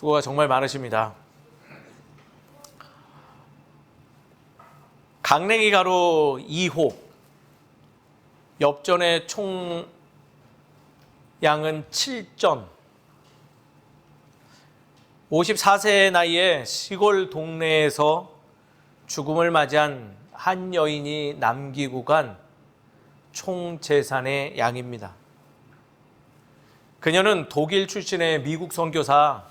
수고가 정말 많으십니다. 강냉이 가루 2호, 엽전의 총 양은 7전, 54세의 나이에 시골 동네에서 죽음을 맞이한 한 여인이 남기고 간 총 재산의 양입니다. 그녀는 독일 출신의 미국 선교사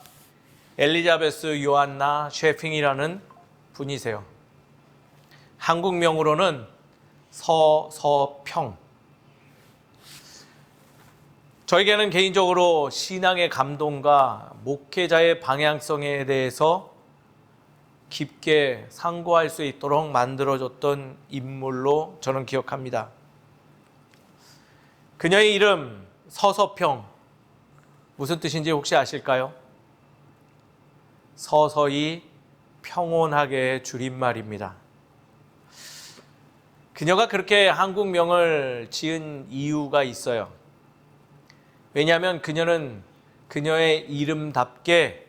엘리자베스 요한나 셰핑이라는 분이세요. 한국명으로는 서서평. 저에게는 개인적으로 신앙의 감동과 목회자의 방향성에 대해서 깊게 상고할 수 있도록 만들어줬던 인물로 저는 기억합니다. 그녀의 이름 서서평, 무슨 뜻인지 혹시 아실까요? 서서히 평온하게의 줄임말입니다. 그녀가 그렇게 한국명을 지은 이유가 있어요. 왜냐하면 그녀는 그녀의 이름답게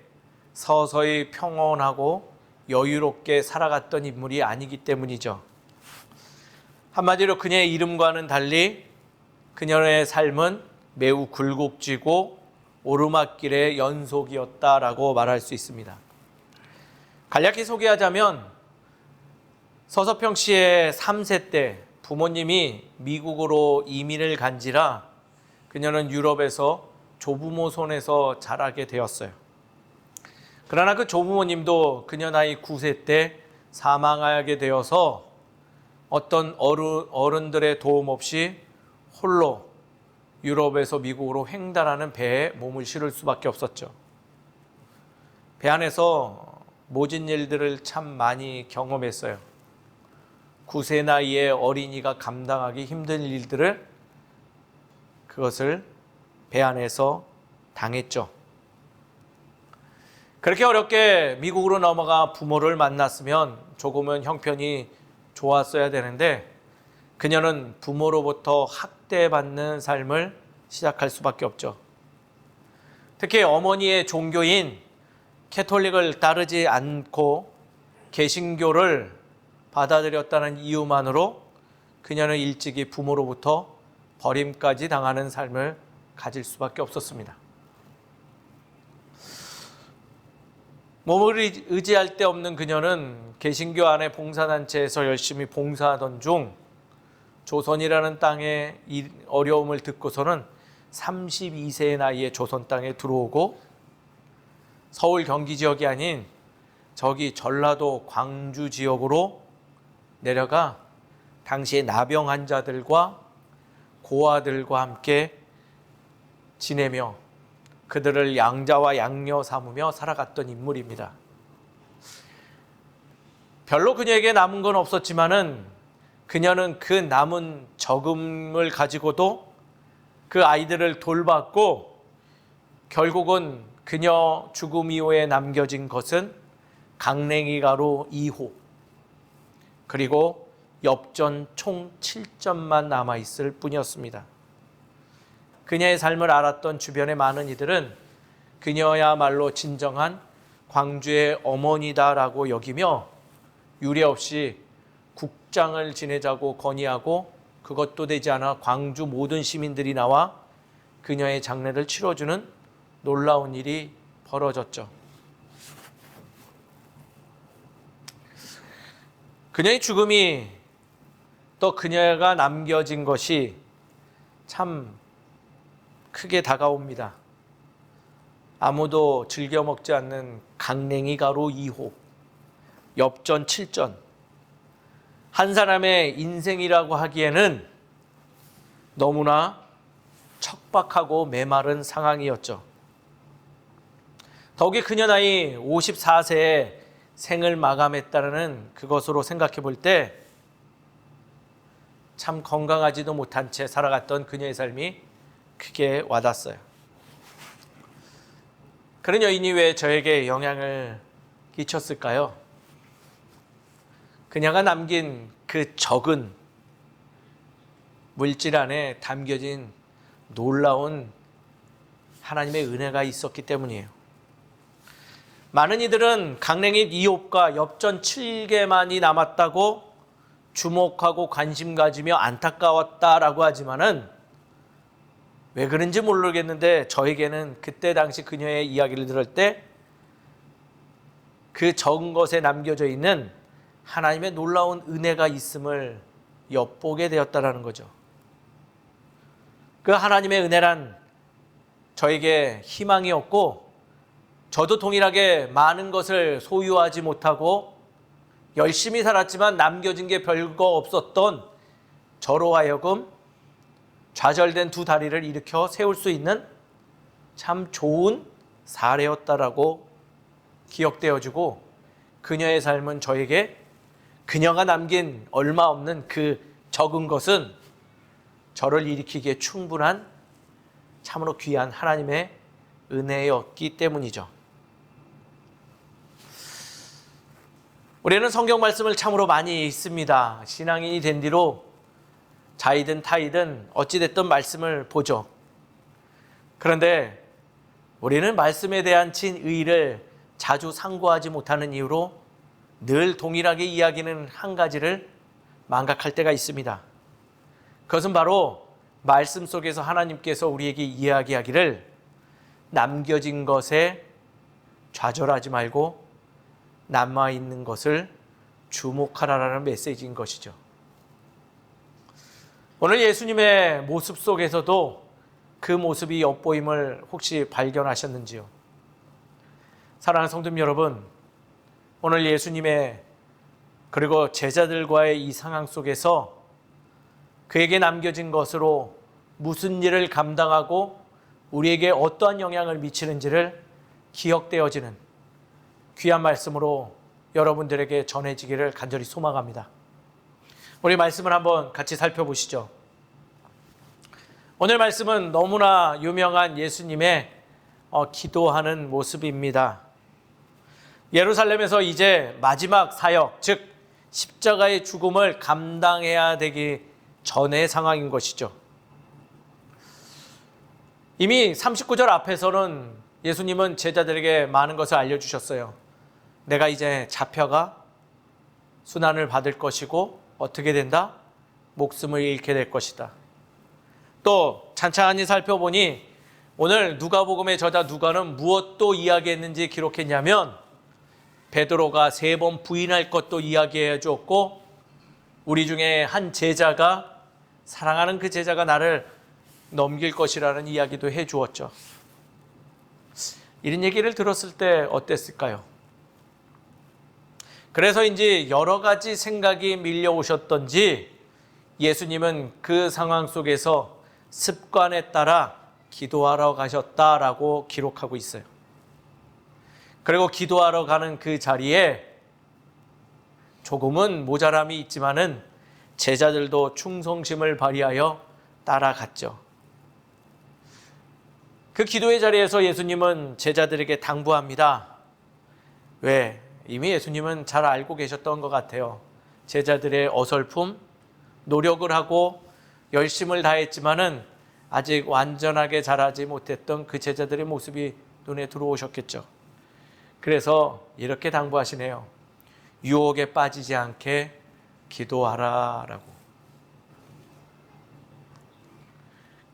서서히 평온하고 여유롭게 살아갔던 인물이 아니기 때문이죠. 한마디로 그녀의 이름과는 달리 그녀의 삶은 매우 굴곡지고 오르막길의 연속이었다라고 말할 수 있습니다. 간략히 소개하자면 서서평 씨의 3세 때 부모님이 미국으로 이민을 간지라 그녀는 유럽에서 조부모 손에서 자라게 되었어요. 그러나 그 조부모님도 그녀 나이 9세 때 사망하게 되어서 어떤 어른들의 도움 없이 홀로 유럽에서 미국으로 횡단하는 배에 몸을 실을 수밖에 없었죠. 배 안에서 모진 일들을 참 많이 경험했어요. 9세 나이의 어린이가 감당하기 힘든 일들을 그것을 배 안에서 당했죠. 그렇게 어렵게 미국으로 넘어가 부모를 만났으면 조금은 형편이 좋았어야 되는데 그녀는 부모로부터 학대받는 삶을 시작할 수밖에 없죠. 특히 어머니의 종교인 캐톨릭을 따르지 않고 개신교를 받아들였다는 이유만으로 그녀는 일찍이 부모로부터 버림까지 당하는 삶을 가질 수밖에 없었습니다. 몸을 의지할 데 없는 그녀는 개신교 안에 봉사단체에서 열심히 봉사하던 중 조선이라는 땅의 어려움을 듣고서는 32세의 나이에 조선 땅에 들어오고 서울 경기 지역이 아닌 저기 전라도 광주 지역으로 내려가 당시의 나병 환자들과 고아들과 함께 지내며 그들을 양자와 양녀 삼으며 살아갔던 인물입니다. 별로 그녀에게 남은 건 없었지만은 그녀는 그 남은 적음을 가지고도 그 아이들을 돌봤고 결국은 그녀 죽음 이후에 남겨진 것은 강냉이 가루 2호 그리고 엽전 총 7점만 남아있을 뿐이었습니다. 그녀의 삶을 알았던 주변의 많은 이들은 그녀야말로 진정한 광주의 어머니다라고 여기며 유례없이 국장을 지내자고 건의하고 그것도 되지 않아 광주 모든 시민들이 나와 그녀의 장례를 치러주는 놀라운 일이 벌어졌죠. 그녀의 죽음이 또 그녀가 남겨진 것이 참 크게 다가옵니다. 아무도 즐겨 먹지 않는 강냉이 가루 2호, 엽전 7전. 한 사람의 인생이라고 하기에는 너무나 척박하고 메마른 상황이었죠. 더욱이 그녀 나이 54세에 생을 마감했다는 그것으로 생각해 볼 때 참 건강하지도 못한 채 살아갔던 그녀의 삶이 크게 와닿았어요. 그런 여인이 왜 저에게 영향을 끼쳤을까요? 그녀가 남긴 그 적은 물질 안에 담겨진 놀라운 하나님의 은혜가 있었기 때문이에요. 많은 이들은 강냉이 이홉과 엽전 7개만이 남았다고 주목하고 관심 가지며 안타까웠다라고 하지만은 왜 그런지 모르겠는데 저에게는 그때 당시 그녀의 이야기를 들을 때 그 적은 것에 남겨져 있는 하나님의 놀라운 은혜가 있음을 엿보게 되었다라는 거죠. 그 하나님의 은혜란 저에게 희망이었고, 저도 동일하게 많은 것을 소유하지 못하고 열심히 살았지만 남겨진 게 별거 없었던 저로 하여금 좌절된 두 다리를 일으켜 세울 수 있는 참 좋은 사례였다라고 기억되어지고, 그녀의 삶은 저에게 그녀가 남긴 얼마 없는 그 적은 것은 저를 일으키기에 충분한 참으로 귀한 하나님의 은혜였기 때문이죠. 우리는 성경 말씀을 참으로 많이 읽습니다. 신앙인이 된 뒤로 자이든 타이든 어찌됐든 말씀을 보죠. 그런데 우리는 말씀에 대한 진의를 자주 상고하지 못하는 이유로 늘 동일하게 이야기는 한 가지를 망각할 때가 있습니다. 그것은 바로 말씀 속에서 하나님께서 우리에게 이야기하기를 남겨진 것에 좌절하지 말고 남아있는 것을 주목하라라는 메시지인 것이죠. 오늘 예수님의 모습 속에서도 그 모습이 엿보임을 혹시 발견하셨는지요? 사랑하는 성도님 여러분, 오늘 예수님의 그리고 제자들과의 이 상황 속에서 그에게 남겨진 것으로 무슨 일을 감당하고 우리에게 어떠한 영향을 미치는지를 기억되어지는 귀한 말씀으로 여러분들에게 전해지기를 간절히 소망합니다. 우리 말씀을 한번 같이 살펴보시죠. 오늘 말씀은 너무나 유명한 예수님의 기도하는 모습입니다. 예루살렘에서 이제 마지막 사역, 즉 십자가의 죽음을 감당해야 되기 전의 상황인 것이죠. 이미 39절 앞에서는 예수님은 제자들에게 많은 것을 알려주셨어요. 내가 이제 잡혀가 순환을 받을 것이고 어떻게 된다? 목숨을 잃게 될 것이다. 또 찬찬히 살펴보니 오늘 누가복음의 저자 누가는 무엇도 이야기했는지 기록했냐면 베드로가 3번 부인할 것도 이야기해 주었고, 우리 중에 한 제자가, 사랑하는 그 제자가 나를 넘길 것이라는 이야기도 해 주었죠. 이런 얘기를 들었을 때 어땠을까요? 그래서인지 여러 가지 생각이 밀려오셨던지 예수님은 그 상황 속에서 습관에 따라 기도하러 가셨다라고 기록하고 있어요. 그리고 기도하러 가는 그 자리에 조금은 모자람이 있지만은 제자들도 충성심을 발휘하여 따라갔죠. 그 기도의 자리에서 예수님은 제자들에게 당부합니다. 왜? 이미 예수님은 잘 알고 계셨던 것 같아요. 제자들의 어설픔, 노력을 하고 열심을 다했지만은 아직 완전하게 자라지 못했던 그 제자들의 모습이 눈에 들어오셨겠죠. 그래서 이렇게 당부하시네요. 유혹에 빠지지 않게 기도하라라고.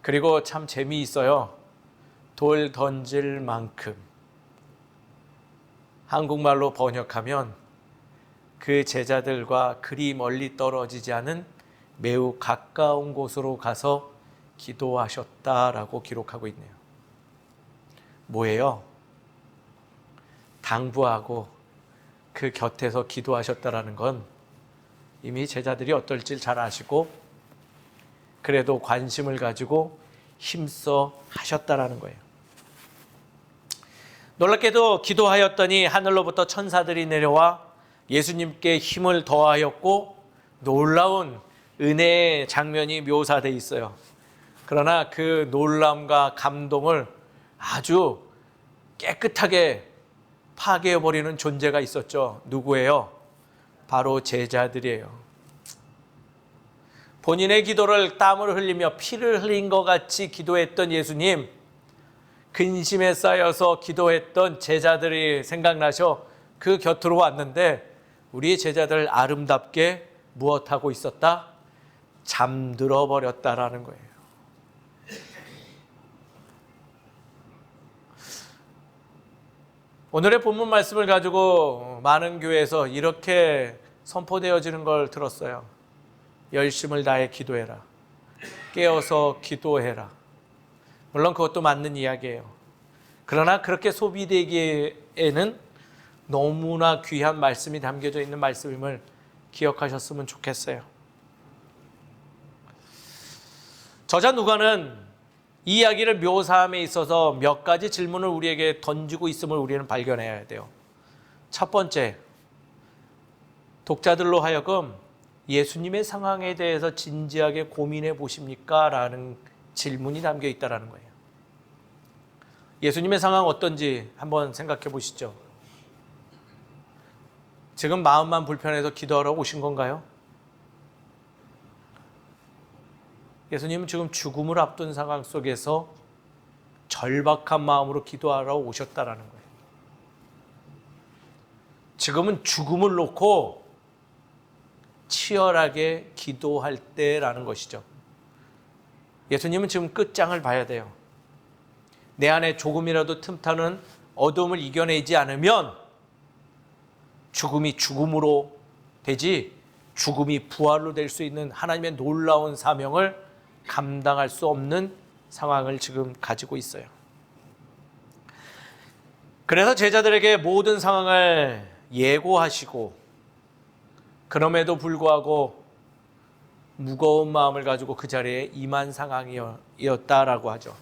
그리고 참 재미있어요. 돌 던질 만큼. 한국말로 번역하면 그 제자들과 그리 멀리 떨어지지 않은 매우 가까운 곳으로 가서 기도하셨다라고 기록하고 있네요. 뭐예요? 당부하고 그 곁에서 기도하셨다라는 건 이미 제자들이 어떨지 잘 아시고 그래도 관심을 가지고 힘써 하셨다라는 거예요. 놀랍게도 기도하였더니 하늘로부터 천사들이 내려와 예수님께 힘을 더하였고 놀라운 은혜의 장면이 묘사되어 있어요. 그러나 그 놀람과 감동을 아주 깨끗하게 파괴해버리는 존재가 있었죠. 누구예요? 바로 제자들이에요. 본인의 기도를 땀을 흘리며 피를 흘린 것 같이 기도했던 예수님, 근심에 쌓여서 기도했던 제자들이 생각나셔 그 곁으로 왔는데 우리 제자들 아름답게 무엇하고 있었다? 잠들어 버렸다라는 거예요. 오늘의 본문 말씀을 가지고 많은 교회에서 이렇게 선포되어지는 걸 들었어요. 열심을 다해 기도해라. 깨어서 기도해라. 물론 그것도 맞는 이야기예요. 그러나 그렇게 소비되기에는 너무나 귀한 말씀이 담겨져 있는 말씀임을 기억하셨으면 좋겠어요. 저자 누가는 이 이야기를 묘사함에 있어서 몇 가지 질문을 우리에게 던지고 있음을 우리는 발견해야 돼요. 첫 번째, 독자들로 하여금 예수님의 상황에 대해서 진지하게 고민해 보십니까? 라는 질문이 담겨 있다는 거예요. 예수님의 상황 어떤지 한번 생각해 보시죠. 지금 마음만 불편해서 기도하러 오신 건가요? 예수님은 지금 죽음을 앞둔 상황 속에서 절박한 마음으로 기도하러 오셨다라는 거예요. 지금은 죽음을 놓고 치열하게 기도할 때라는 것이죠. 예수님은 지금 끝장을 봐야 돼요. 내 안에 조금이라도 틈타는 어둠을 이겨내지 않으면 죽음이 죽음으로 되지 죽음이 부활로 될 수 있는 하나님의 놀라운 사명을 감당할 수 없는 상황을 지금 가지고 있어요. 그래서 제자들에게 모든 상황을 예고하시고 그럼에도 불구하고 무거운 마음을 가지고 그 자리에 임한 상황이었다라고 하죠.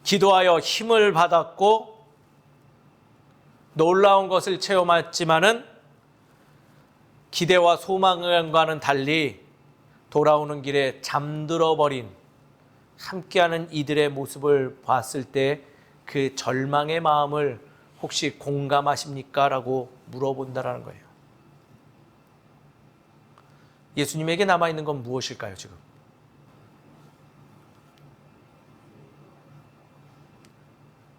기도하여 힘을 받았고 놀라운 것을 체험했지만은 기대와 소망과는 달리 돌아오는 길에 잠들어 버린 함께하는 이들의 모습을 봤을 때 그 절망의 마음을 혹시 공감하십니까? 라고 물어본다라는 거예요. 예수님에게 남아있는 건 무엇일까요, 지금?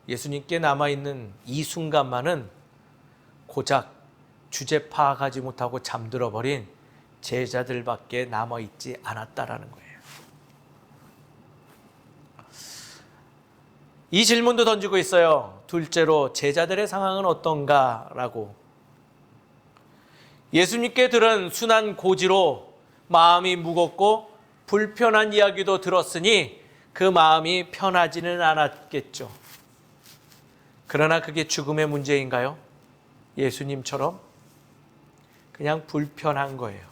예수님께 남아있는 이 순간만은 고작 주제 파악하지 못하고 잠들어 버린 제자들밖에 남아있지 않았다라는 거예요. 이 질문도 던지고 있어요. 둘째로 제자들의 상황은 어떤가라고. 예수님께 들은 순한 고지로 마음이 무겁고 불편한 이야기도 들었으니 그 마음이 편하지는 않았겠죠. 그러나 그게 죽음의 문제인가요? 예수님처럼 그냥 불편한 거예요.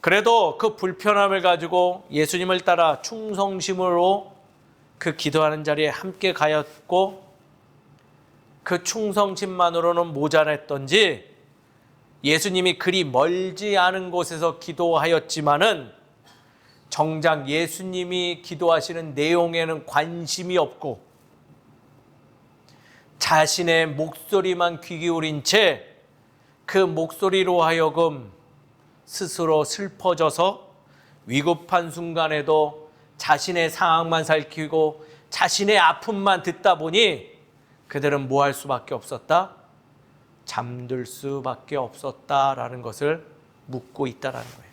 그래도 그 불편함을 가지고 예수님을 따라 충성심으로 그 기도하는 자리에 함께 가였고 그 충성심만으로는 모자랐던지 예수님이 그리 멀지 않은 곳에서 기도하였지만은 정작 예수님이 기도하시는 내용에는 관심이 없고 자신의 목소리만 귀 기울인 채 그 목소리로 하여금 스스로 슬퍼져서 위급한 순간에도 자신의 상황만 살피고 자신의 아픔만 듣다 보니 그들은 뭐 할 수밖에 없었다? 잠들 수밖에 없었다라는 것을 묻고 있다라는 거예요.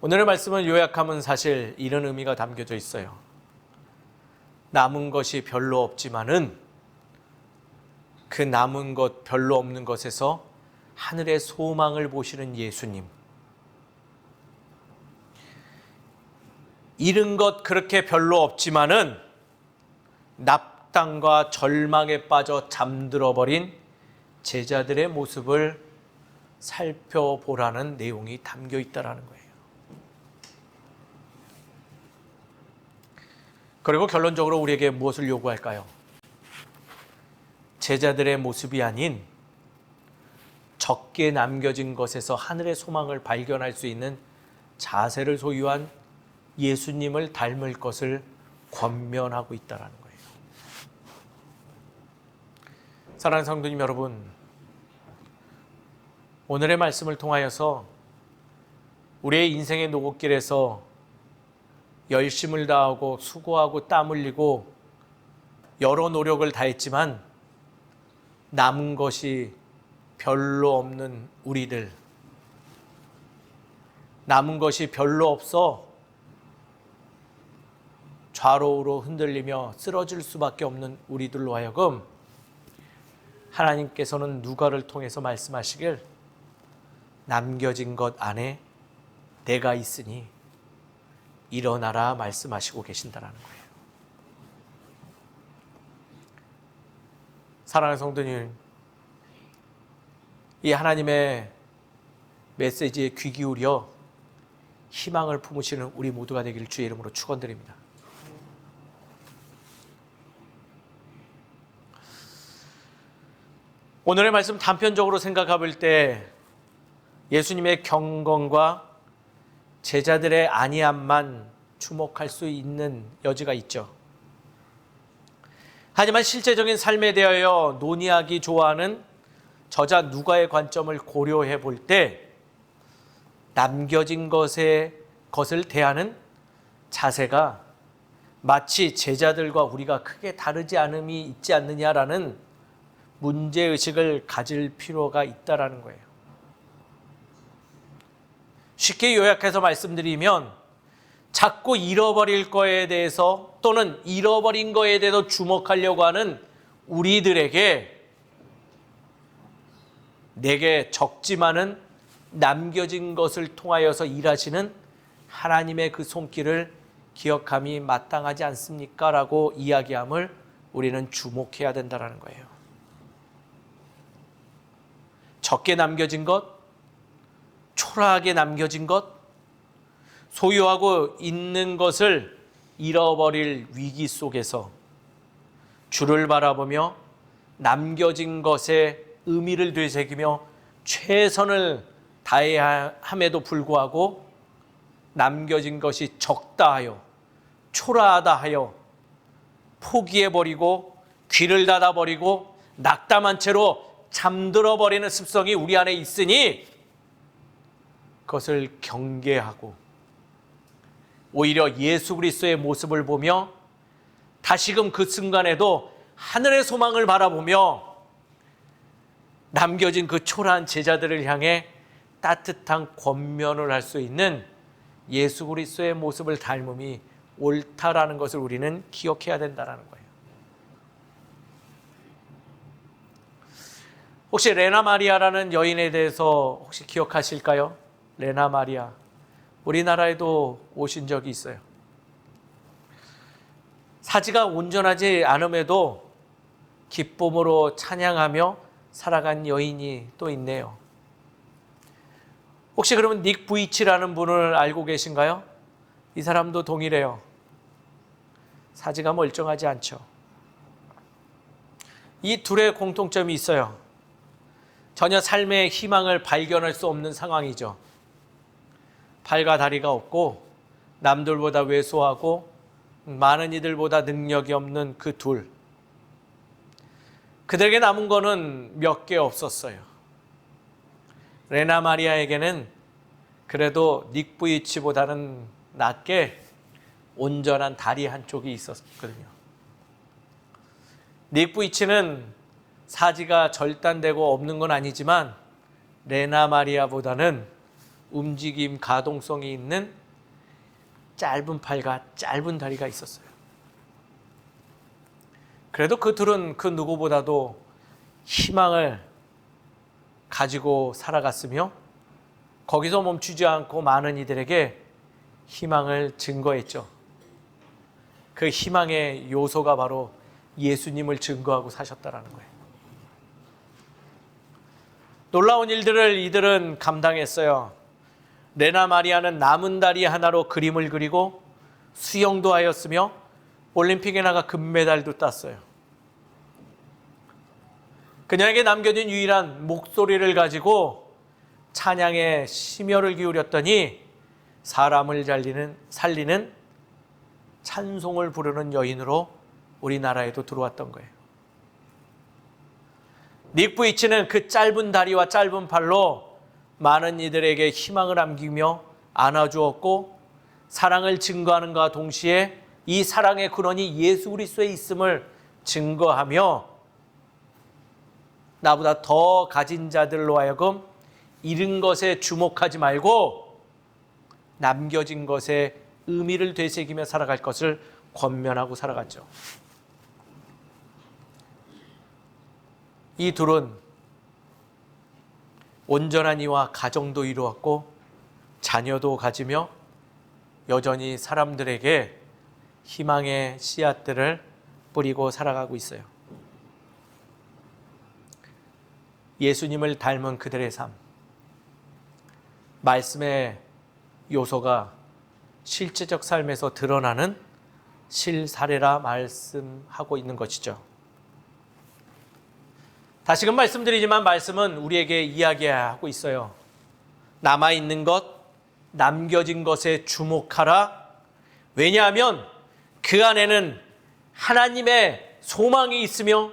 오늘의 말씀을 요약하면 사실 이런 의미가 담겨져 있어요. 남은 것이 별로 없지만은 그 남은 것 별로 없는 것에서 하늘의 소망을 보시는 예수님. 잃은 것 그렇게 별로 없지만은 납당과 절망에 빠져 잠들어 버린 제자들의 모습을 살펴보라는 내용이 담겨 있다라는 거예요. 그리고 결론적으로 우리에게 무엇을 요구할까요? 제자들의 모습이 아닌 적게 남겨진 것에서 하늘의 소망을 발견할 수 있는 자세를 소유한 예수님을 닮을 것을 권면하고 있다는 거예요. 사랑하는 성도님 여러분, 오늘의 말씀을 통하여서 우리의 인생의 노곡길에서 열심을 다하고 수고하고 땀 흘리고 여러 노력을 다했지만 남은 것이 별로 없는 우리들, 남은 것이 별로 없어 좌로우로 흔들리며 쓰러질 수밖에 없는 우리들로 하여금 하나님께서는 누가를 통해서 말씀하시길 남겨진 것 안에 내가 있으니 일어나라 말씀하시고 계신다라는 거예요. 사랑하는 성도님, 이 하나님의 메시지에 귀 기울여 희망을 품으시는 우리 모두가 되길 주의 이름으로 축원드립니다. 오늘의 말씀 단편적으로 생각해 볼 때 예수님의 경건과 제자들의 안이함만 주목할 수 있는 여지가 있죠. 하지만 실제적인 삶에 대하여 논의하기 좋아하는 저자 누가의 관점을 고려해 볼 때 남겨진 것을 대하는 자세가 마치 제자들과 우리가 크게 다르지 않음이 있지 않느냐라는 문제의식을 가질 필요가 있다라는 거예요. 쉽게 요약해서 말씀드리면 자꾸 잃어버릴 거에 대해서 또는 잃어버린 거에 대해서 주목하려고 하는 우리들에게 내게 적지만은 남겨진 것을 통하여서 일하시는 하나님의 그 손길을 기억함이 마땅하지 않습니까? 라고 이야기함을 우리는 주목해야 된다는 거예요. 적게 남겨진 것, 초라하게 남겨진 것, 소유하고 있는 것을 잃어버릴 위기 속에서 주를 바라보며 남겨진 것의 의미를 되새기며 최선을 다해야 함에도 불구하고 남겨진 것이 적다 하여 초라하다 하여 포기해버리고 귀를 닫아버리고 낙담한 채로 잠들어버리는 습성이 우리 안에 있으니 그것을 경계하고 오히려 예수 그리스도의 모습을 보며 다시금 그 순간에도 하늘의 소망을 바라보며 남겨진 그 초라한 제자들을 향해 따뜻한 권면을 할 수 있는 예수 그리스도의 모습을 닮음이 옳다라는 것을 우리는 기억해야 된다는 거예요. 혹시 레나 마리아라는 여인에 대해서 혹시 기억하실까요? 레나 마리아, 우리나라에도 오신 적이 있어요. 사지가 온전하지 않음에도 기쁨으로 찬양하며 살아간 여인이 또 있네요. 혹시 그러면 닉 부이치라는 분을 알고 계신가요? 이 사람도 동일해요. 사지가 멀쩡하지 않죠. 이 둘의 공통점이 있어요. 전혀 삶의 희망을 발견할 수 없는 상황이죠. 팔과 다리가 없고 남들보다 왜소하고 많은 이들보다 능력이 없는 그 둘. 그들에게 남은 거는 몇 개 없었어요. 레나 마리아에게는 그래도 닉 부이치보다는 낫게 온전한 다리 한쪽이 있었거든요. 닉 부이치는 사지가 절단되고 없는 건 아니지만 레나 마리아보다는 움직임, 가동성이 있는 짧은 팔과 짧은 다리가 있었어요. 그래도 그 둘은 그 누구보다도 희망을 가지고 살아갔으며 거기서 멈추지 않고 많은 이들에게 희망을 증거했죠. 그 희망의 요소가 바로 예수님을 증거하고 사셨다라는 거예요. 놀라운 일들을 이들은 감당했어요. 레나 마리아는 남은 다리 하나로 그림을 그리고 수영도 하였으며 올림픽에 나가 금메달도 땄어요. 그녀에게 남겨진 유일한 목소리를 가지고 찬양에 심혈을 기울였더니 사람을 살리는 찬송을 부르는 여인으로 우리나라에도 들어왔던 거예요. 닉 부이치는 그 짧은 다리와 짧은 팔로 많은 이들에게 희망을 안기며 안아주었고 사랑을 증거하는가 동시에 이 사랑의 근원이 예수 그리스도에 있음을 증거하며 나보다 더 가진 자들로 하여금 잃은 것에 주목하지 말고 남겨진 것에 의미를 되새기며 살아갈 것을 권면하고 살아갔죠. 이 둘은 온전한 이와 가정도 이루었고 자녀도 가지며 여전히 사람들에게 희망의 씨앗들을 뿌리고 살아가고 있어요. 예수님을 닮은 그들의 삶, 말씀의 요소가 실제적 삶에서 드러나는 실사례라 말씀하고 있는 것이죠. 다시금 말씀드리지만 말씀은 우리에게 이야기하고 있어요. 남아있는 것, 남겨진 것에 주목하라. 왜냐하면 그 안에는 하나님의 소망이 있으며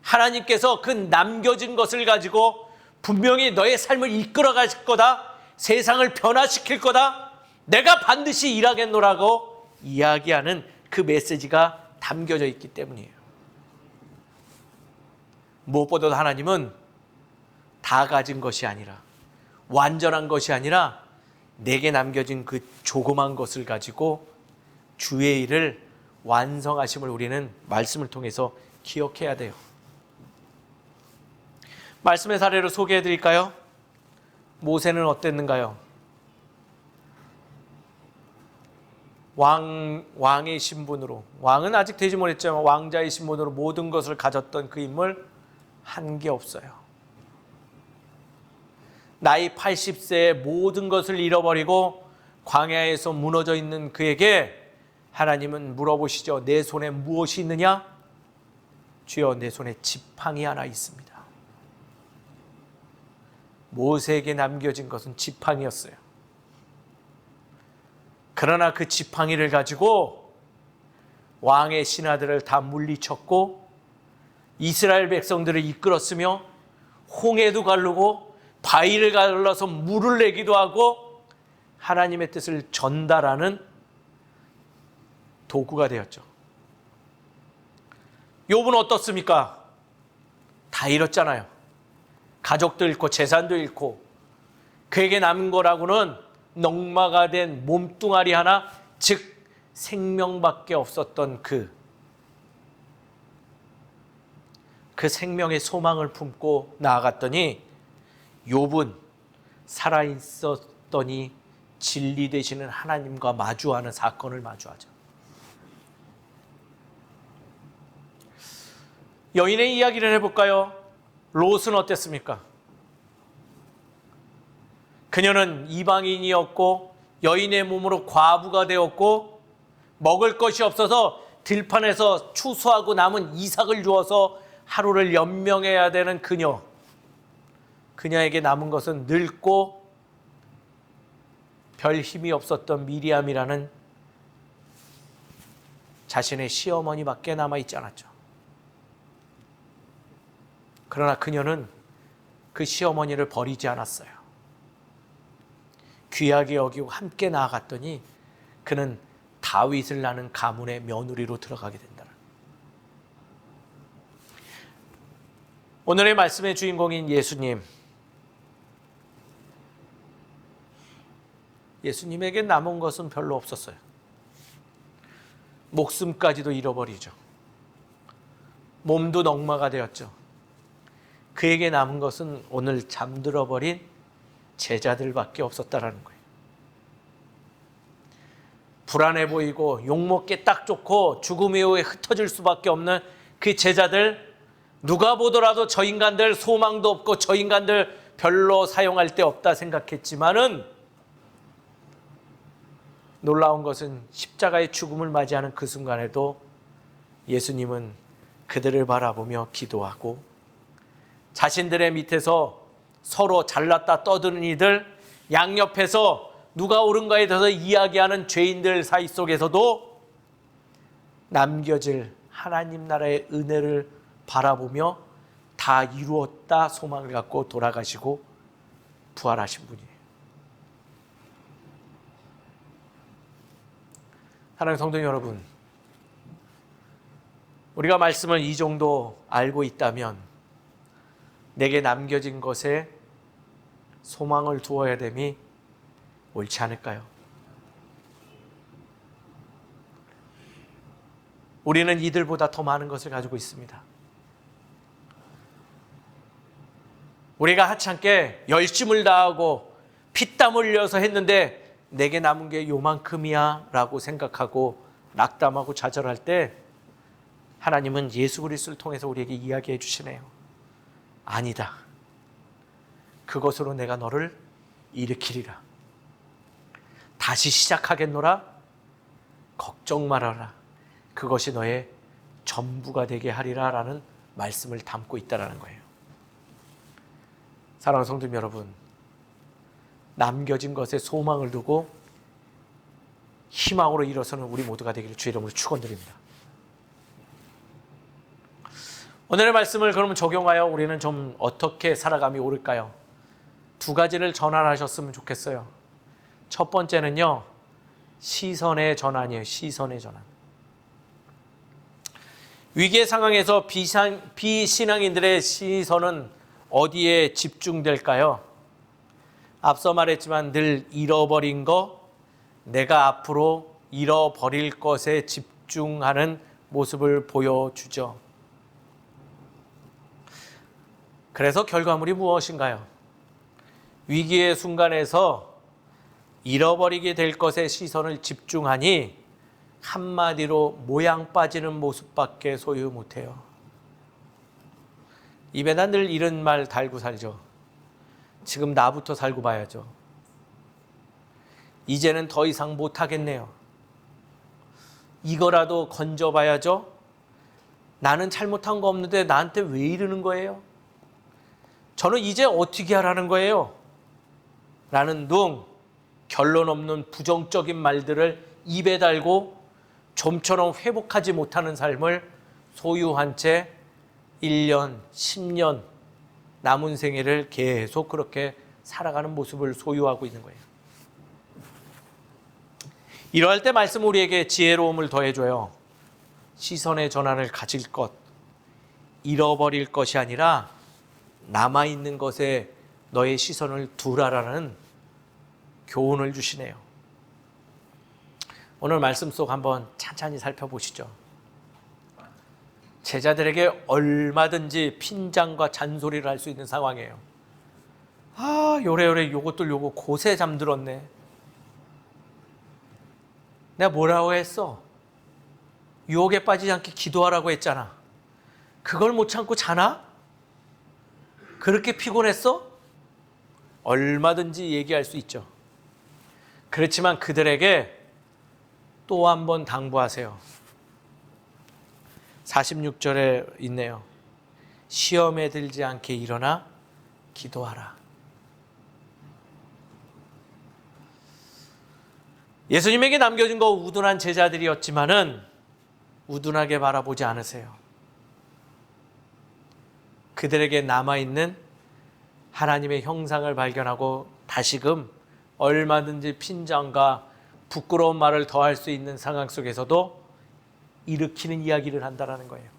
하나님께서 그 남겨진 것을 가지고 분명히 너의 삶을 이끌어 가실 거다. 세상을 변화시킬 거다. 내가 반드시 일하겠노라고 이야기하는 그 메시지가 담겨져 있기 때문이에요. 무엇보다도 하나님은 다 가진 것이 아니라, 완전한 것이 아니라 내게 남겨진 그 조그만 것을 가지고 주의 일을 완성하심을 우리는 말씀을 통해서 기억해야 돼요. 말씀의 사례로 소개해 드릴까요? 모세는 어땠는가요? 왕의 신분으로, 왕은 아직 되지 못했지만 왕자의 신분으로 모든 것을 가졌던 그 인물 한 게 없어요. 나이 80세에 모든 것을 잃어버리고 광야에서 무너져 있는 그에게 하나님은 물어보시죠. 내 손에 무엇이 있느냐? 주여, 내 손에 지팡이 하나 있습니다. 모세에게 남겨진 것은 지팡이였어요. 그러나 그 지팡이를 가지고 왕의 신하들을 다 물리쳤고 이스라엘 백성들을 이끌었으며 홍해도 가르고 바위를 갈라서 물을 내기도 하고 하나님의 뜻을 전달하는 도구가 되었죠. 욥은 어떻습니까? 다 잃었잖아요. 가족도 잃고 재산도 잃고 그에게 남은 거라고는 넉마가 된 몸뚱아리 하나, 즉 생명밖에 없었던 그 생명의 소망을 품고 나아갔더니 욥은 살아있었더니 진리 되시는 하나님과 마주하는 사건을 마주하죠. 여인의 이야기를 해볼까요? 롯은 어땠습니까? 그녀는 이방인이었고 여인의 몸으로 과부가 되었고 먹을 것이 없어서 들판에서 추수하고 남은 이삭을 주어서 하루를 연명해야 되는 그녀에게 남은 것은 늙고 별 힘이 없었던 미리암이라는 자신의 시어머니밖에 남아있지 않았죠. 그러나 그녀는 그 시어머니를 버리지 않았어요. 귀하게 여기고 함께 나아갔더니 그는 다윗을 낳은 가문의 며느리로 들어가게 된다. 오늘의 말씀의 주인공인 예수님에게 남은 것은 별로 없었어요. 목숨까지도 잃어버리죠. 몸도 넉마가 되었죠. 그에게 남은 것은 오늘 잠들어버린 제자들밖에 없었다라는 거예요. 불안해 보이고 욕먹기 딱 좋고 죽음 이후에 흩어질 수밖에 없는 그 제자들, 누가 보더라도 저 인간들 소망도 없고 저 인간들 별로 사용할 데 없다 생각했지만은 놀라운 것은 십자가의 죽음을 맞이하는 그 순간에도 예수님은 그들을 바라보며 기도하고 자신들의 밑에서 서로 잘났다 떠드는 이들, 양옆에서 누가 옳은가에 대해서 이야기하는 죄인들 사이 속에서도 남겨질 하나님 나라의 은혜를 바라보며 다 이루었다 소망을 갖고 돌아가시고 부활하신 분이에요. 사랑하는 성도 여러분, 우리가 말씀을 이 정도 알고 있다면 내게 남겨진 것에 소망을 두어야 됨이 옳지 않을까요? 우리는 이들보다 더 많은 것을 가지고 있습니다. 우리가 하찮게 열심을 다하고 피땀 흘려서 했는데 내게 남은 게 요만큼이야 라고 생각하고 낙담하고 좌절할 때 하나님은 예수 그리스도를 통해서 우리에게 이야기해 주시네요. 아니다. 그것으로 내가 너를 일으키리라. 다시 시작하겠노라. 걱정 말아라. 그것이 너의 전부가 되게 하리라 라는 말씀을 담고 있다는 거예요. 사랑하는 성도 여러분, 남겨진 것에 소망을 두고 희망으로 일어서는 우리 모두가 되기를 주의 이름으로 축원드립니다. 오늘의 말씀을 그러면 적용하여 우리는 좀 어떻게 살아감이 옳을까요? 두 가지를 전환하셨으면 좋겠어요. 첫 번째는요, 시선의 전환이에요. 시선의 전환. 위기의 상황에서 비신앙인들의 시선은 어디에 집중될까요? 앞서 말했지만 늘 잃어버린 거, 내가 앞으로 잃어버릴 것에 집중하는 모습을 보여주죠. 그래서 결과물이 무엇인가요? 위기의 순간에서 잃어버리게 될 것에 시선을 집중하니 한마디로 모양 빠지는 모습밖에 소유 못해요. 입에다 늘 이런 말 달고 살죠. 지금 나부터 살고 봐야죠. 이제는 더 이상 못하겠네요. 이거라도 건져봐야죠. 나는 잘못한 거 없는데 나한테 왜 이러는 거예요? 저는 이제 어떻게 하라는 거예요? 라는 둥 결론 없는 부정적인 말들을 입에 달고 좀처럼 회복하지 못하는 삶을 소유한 채 1년, 10년 남은 생애를 계속 그렇게 살아가는 모습을 소유하고 있는 거예요. 이러할 때 말씀 우리에게 지혜로움을 더해줘요. 시선의 전환을 가질 것, 잃어버릴 것이 아니라 남아있는 것에 너의 시선을 두라라는 교훈을 주시네요. 오늘 말씀 속 한번 찬찬히 살펴보시죠. 제자들에게 얼마든지 핀잔과 잔소리를 할 수 있는 상황이에요. 요래요래 요것들 요거 곳에 잠들었네. 내가 뭐라고 했어? 유혹에 빠지지 않게 기도하라고 했잖아. 그걸 못 참고 자나? 그렇게 피곤했어? 얼마든지 얘기할 수 있죠. 그렇지만 그들에게 또 한 번 당부하세요. 46절에 있네요. 시험에 들지 않게 일어나 기도하라. 예수님에게 남겨진 거 우둔한 제자들이었지만은 우둔하게 바라보지 않으세요. 그들에게 남아있는 하나님의 형상을 발견하고 다시금 얼마든지 핀잔과 부끄러운 말을 더할 수 있는 상황 속에서도 일으키는 이야기를 한다는 거예요.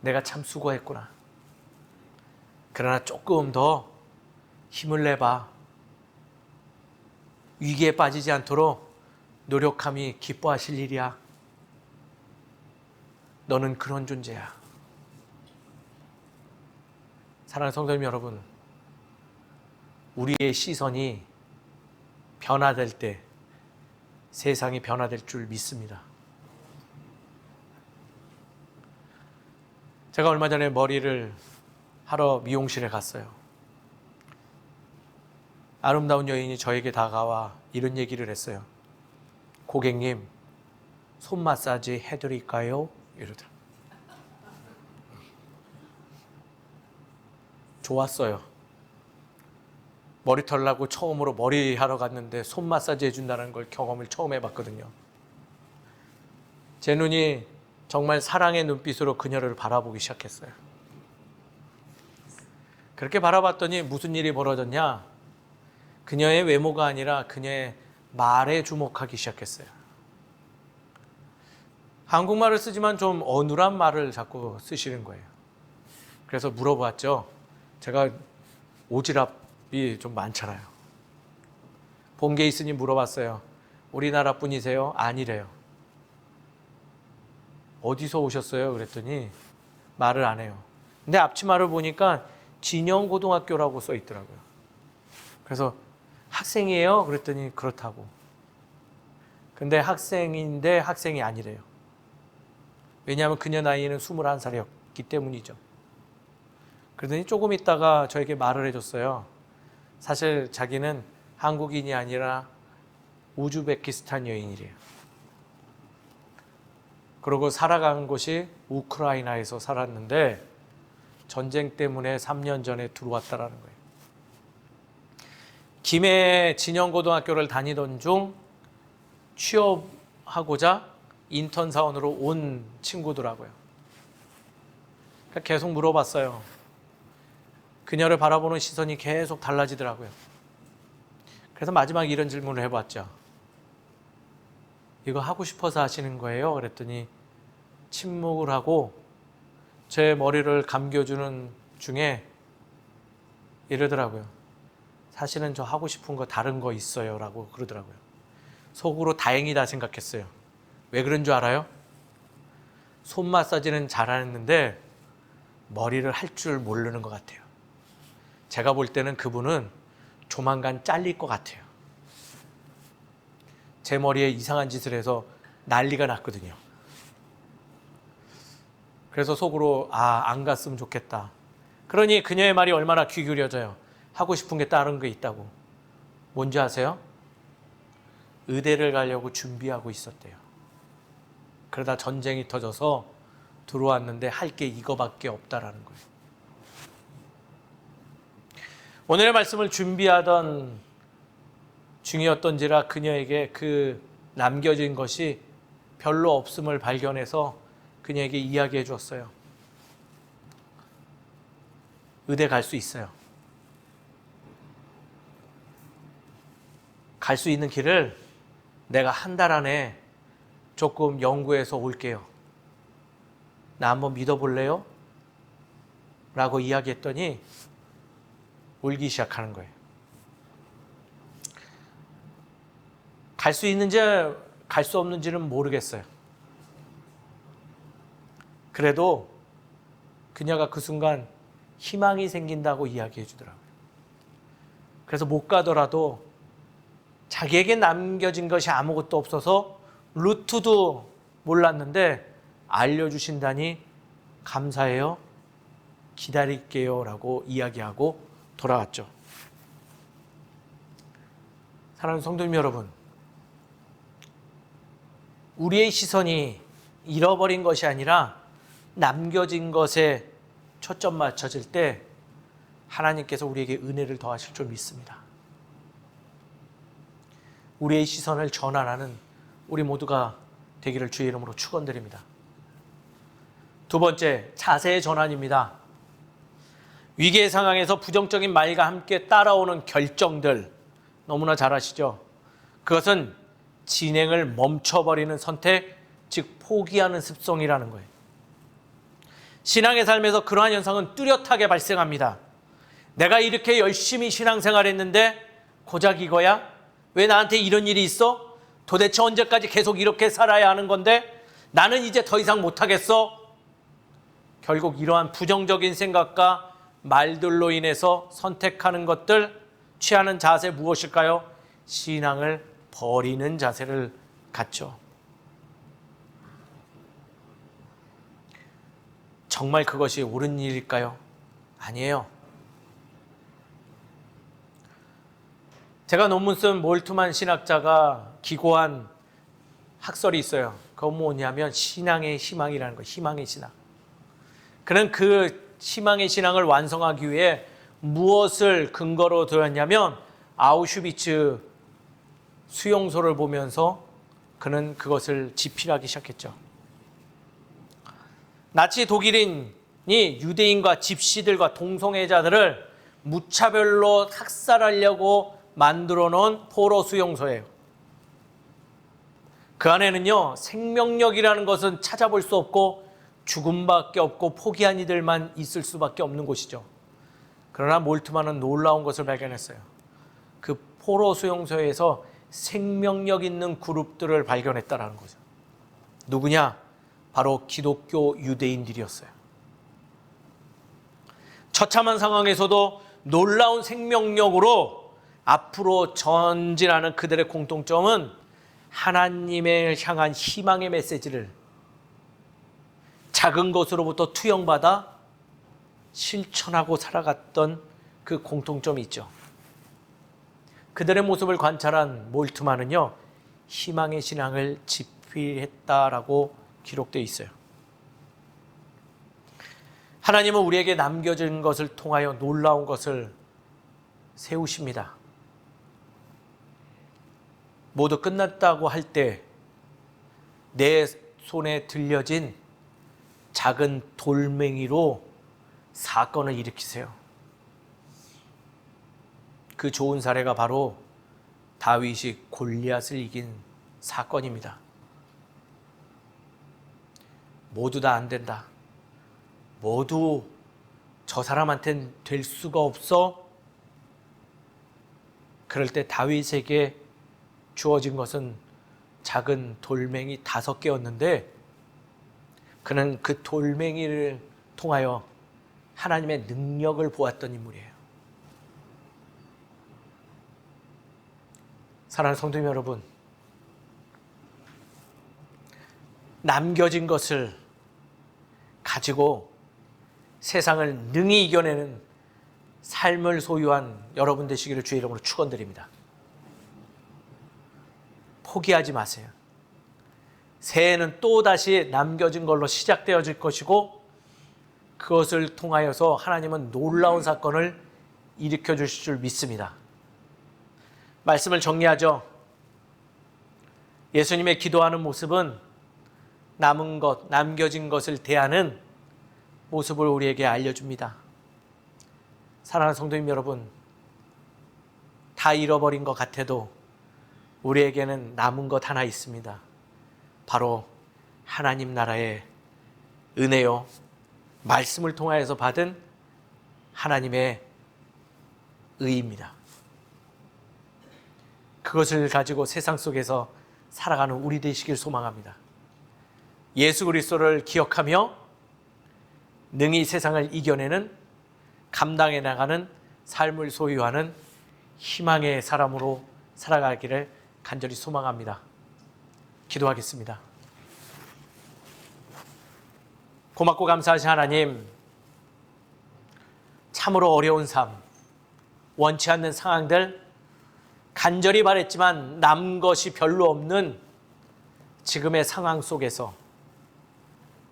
내가 참 수고했구나. 그러나 조금 더 힘을 내봐. 위기에 빠지지 않도록 노력함이 기뻐하실 일이야. 너는 그런 존재야. 사랑하는 성도님 여러분, 우리의 시선이 변화될 때 세상이 변화될 줄 믿습니다. 제가 얼마 전에 머리를 하러 미용실에 갔어요. 아름다운 여인이 저에게 다가와 이런 얘기를 했어요. 고객님, 손 마사지 해드릴까요? 이러더라고요. 좋았어요. 머리털 나고 처음으로 머리 하러 갔는데 손 마사지 해준다는 걸 경험을 처음 해봤거든요. 제 눈이 정말 사랑의 눈빛으로 그녀를 바라보기 시작했어요. 그렇게 바라봤더니 무슨 일이 벌어졌냐? 그녀의 외모가 아니라 그녀의 말에 주목하기 시작했어요. 한국말을 쓰지만 좀 어눌한 말을 자꾸 쓰시는 거예요. 그래서 물어봤죠. 제가 오지랖이 좀 많잖아요. 본 게 있으니 물어봤어요. 우리나라 분이세요? 아니래요. 어디서 오셨어요? 그랬더니 말을 안 해요. 근데 앞치마를 보니까 진영고등학교라고 써 있더라고요. 그래서 학생이에요? 그랬더니 그렇다고. 근데 학생인데 학생이 아니래요. 왜냐하면 그녀 나이는 21살이었기 때문이죠. 그러더니 조금 있다가 저에게 말을 해줬어요. 사실 자기는 한국인이 아니라 우즈베키스탄 여인이래요. 그리고 살아간 곳이 우크라이나에서 살았는데 전쟁 때문에 3년 전에 들어왔다라는 거예요. 김해 진영고등학교를 다니던 중 취업하고자 인턴 사원으로 온 친구더라고요. 그러니까 계속 물어봤어요. 그녀를 바라보는 시선이 계속 달라지더라고요. 그래서 마지막 이런 질문을 해봤죠. 이거 하고 싶어서 하시는 거예요? 그랬더니 침묵을 하고 제 머리를 감겨주는 중에 이러더라고요. 사실은 저 하고 싶은 거 다른 거 있어요 라고 그러더라고요. 속으로 다행이다 생각했어요. 왜 그런 줄 알아요? 손 마사지는 잘하는데 머리를 할 줄 모르는 것 같아요. 제가 볼 때는 그분은 조만간 잘릴 것 같아요. 제 머리에 이상한 짓을 해서 난리가 났거든요. 그래서 속으로 안 갔으면 좋겠다. 그러니 그녀의 말이 얼마나 귀 기울여져요. 하고 싶은 게 다른 게 있다고. 뭔지 아세요? 의대를 가려고 준비하고 있었대요. 그러다 전쟁이 터져서 들어왔는데 할 게 이거밖에 없다라는 거예요. 오늘의 말씀을 준비하던 중이었던지라 그녀에게 그 남겨진 것이 별로 없음을 발견해서 그녀에게 이야기해 주었어요. 의대 갈 수 있어요. 갈 수 있는 길을 내가 한 달 안에 조금 연구해서 올게요. 나 한번 믿어볼래요? 라고 이야기했더니 울기 시작하는 거예요. 갈 수 있는지 갈 수 없는지는 모르겠어요. 그래도 그녀가 그 순간 희망이 생긴다고 이야기해 주더라고요. 그래서 못 가더라도 자기에게 남겨진 것이 아무것도 없어서 루트도 몰랐는데 알려주신다니 감사해요. 기다릴게요. 라고 이야기하고 돌아왔죠. 사랑하는 성도님 여러분, 우리의 시선이 잃어버린 것이 아니라 남겨진 것에 초점 맞춰질 때 하나님께서 우리에게 은혜를 더하실 줄 믿습니다. 우리의 시선을 전환하는 우리 모두가 되기를 주의 이름으로 축원드립니다. 두 번째, 자세의 전환입니다. 위기의 상황에서 부정적인 말과 함께 따라오는 결정들 너무나 잘 아시죠? 그것은 진행을 멈춰버리는 선택, 즉 포기하는 습성이라는 거예요. 신앙의 삶에서 그러한 현상은 뚜렷하게 발생합니다. 내가 이렇게 열심히 신앙생활했는데 고작 이거야? 왜 나한테 이런 일이 있어? 도대체 언제까지 계속 이렇게 살아야 하는 건데 나는 이제 더 이상 못하겠어? 결국 이러한 부정적인 생각과 말들로 인해서 선택하는 것들, 취하는 자세 무엇일까요? 신앙을 버리는 자세를 갖죠. 정말 그것이 옳은 일일까요? 아니에요. 제가 논문 쓴 몰트만 신학자가 기고한 학설이 있어요. 그건 뭐냐면 신앙의 희망이라는 거예요. 희망의 신앙. 그는 그 희망의 신앙을 완성하기 위해 무엇을 근거로 들었냐면 아우슈비츠 수용소를 보면서 그는 그것을 지필하기 시작했죠. 나치 독일인이 유대인과 집시들과 동성애자들을 무차별로 학살하려고 만들어 놓은 포로 수용소예요. 그 안에는요, 생명력이라는 것은 찾아볼 수 없고 죽음밖에 없고 포기한 이들만 있을 수밖에 없는 곳이죠. 그러나 몰트만은 놀라운 것을 발견했어요. 그 포로 수용소에서 생명력 있는 그룹들을 발견했다는 거죠. 누구냐? 바로 기독교 유대인들이었어요. 처참한 상황에서도 놀라운 생명력으로 앞으로 전진하는 그들의 공통점은 하나님을 향한 희망의 메시지를 작은 것으로부터 투영받아 실천하고 살아갔던 그 공통점이 있죠. 그들의 모습을 관찰한 몰트만은요, 희망의 신앙을 집필했다라고 기록되어 있어요. 하나님은 우리에게 남겨진 것을 통하여 놀라운 것을 세우십니다. 모두 끝났다고 할 때 내 손에 들려진 작은 돌멩이로 사건을 일으키세요. 그 좋은 사례가 바로 다윗이 골리앗을 이긴 사건입니다. 모두 다 안 된다. 모두 저 사람한테는 될 수가 없어. 그럴 때 다윗에게 주어진 것은 작은 돌멩이 5개였는데 그는 그 돌멩이를 통하여 하나님의 능력을 보았던 인물이에요. 사랑하는 성도님 여러분, 남겨진 것을 가지고 세상을 능히 이겨내는 삶을 소유한 여러분 되시기를 주의 이름으로 축원드립니다. 포기하지 마세요. 새해는 또다시 남겨진 걸로 시작되어질 것이고 그것을 통하여서 하나님은 놀라운 사건을 일으켜 주실 줄 믿습니다. 말씀을 정리하죠. 예수님의 기도하는 모습은 남은 것, 남겨진 것을 대하는 모습을 우리에게 알려줍니다. 사랑하는 성도님 여러분, 다 잃어버린 것 같아도 우리에게는 남은 것 하나 있습니다. 바로 하나님 나라의 은혜요, 말씀을 통하여서 받은 하나님의 의입니다. 그것을 가지고 세상 속에서 살아가는 우리 되시길 소망합니다. 예수 그리스도를 기억하며 능히 세상을 이겨내는, 감당해 나가는 삶을 소유하는 희망의 사람으로 살아가기를 간절히 소망합니다. 기도하겠습니다. 고맙고 감사하신 하나님, 참으로 어려운 삶, 원치 않는 상황들, 간절히 바랬지만 남 것이 별로 없는 지금의 상황 속에서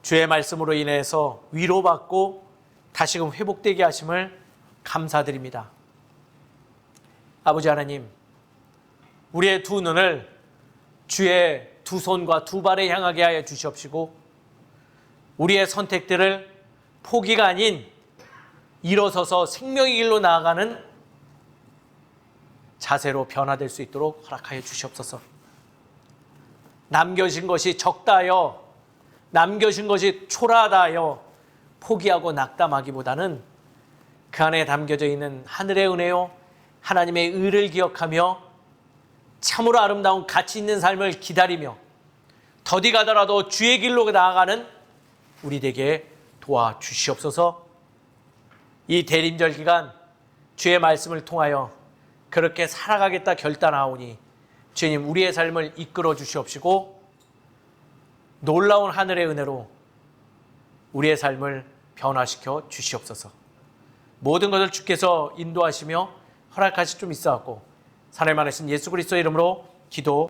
주의 말씀으로 인해서 위로받고 다시금 회복되게 하심을 감사드립니다. 아버지 하나님, 우리의 두 눈을 주의 두 손과 두 발에 향하게 하여 주시옵시고 우리의 선택들을 포기가 아닌 일어서서 생명의 길로 나아가는 자세로 변화될 수 있도록 허락하여 주시옵소서. 남겨진 것이 적다 하여, 남겨진 것이 초라하다 하여 포기하고 낙담하기보다는 그 안에 담겨져 있는 하늘의 은혜요, 하나님의 의를 기억하며 참으로 아름다운 가치 있는 삶을 기다리며 더디 가더라도 주의 길로 나아가는 우리 되게 도와주시옵소서. 이 대림절 기간 주의 말씀을 통하여 그렇게 살아가겠다 결단하오니 주님, 우리의 삶을 이끌어 주시옵시고 놀라운 하늘의 은혜로 우리의 삶을 변화시켜 주시옵소서. 모든 것을 주께서 인도하시며 허락하실 줄 믿사옵고 사랑의 많으신 예수 그리스도의 이름으로 기도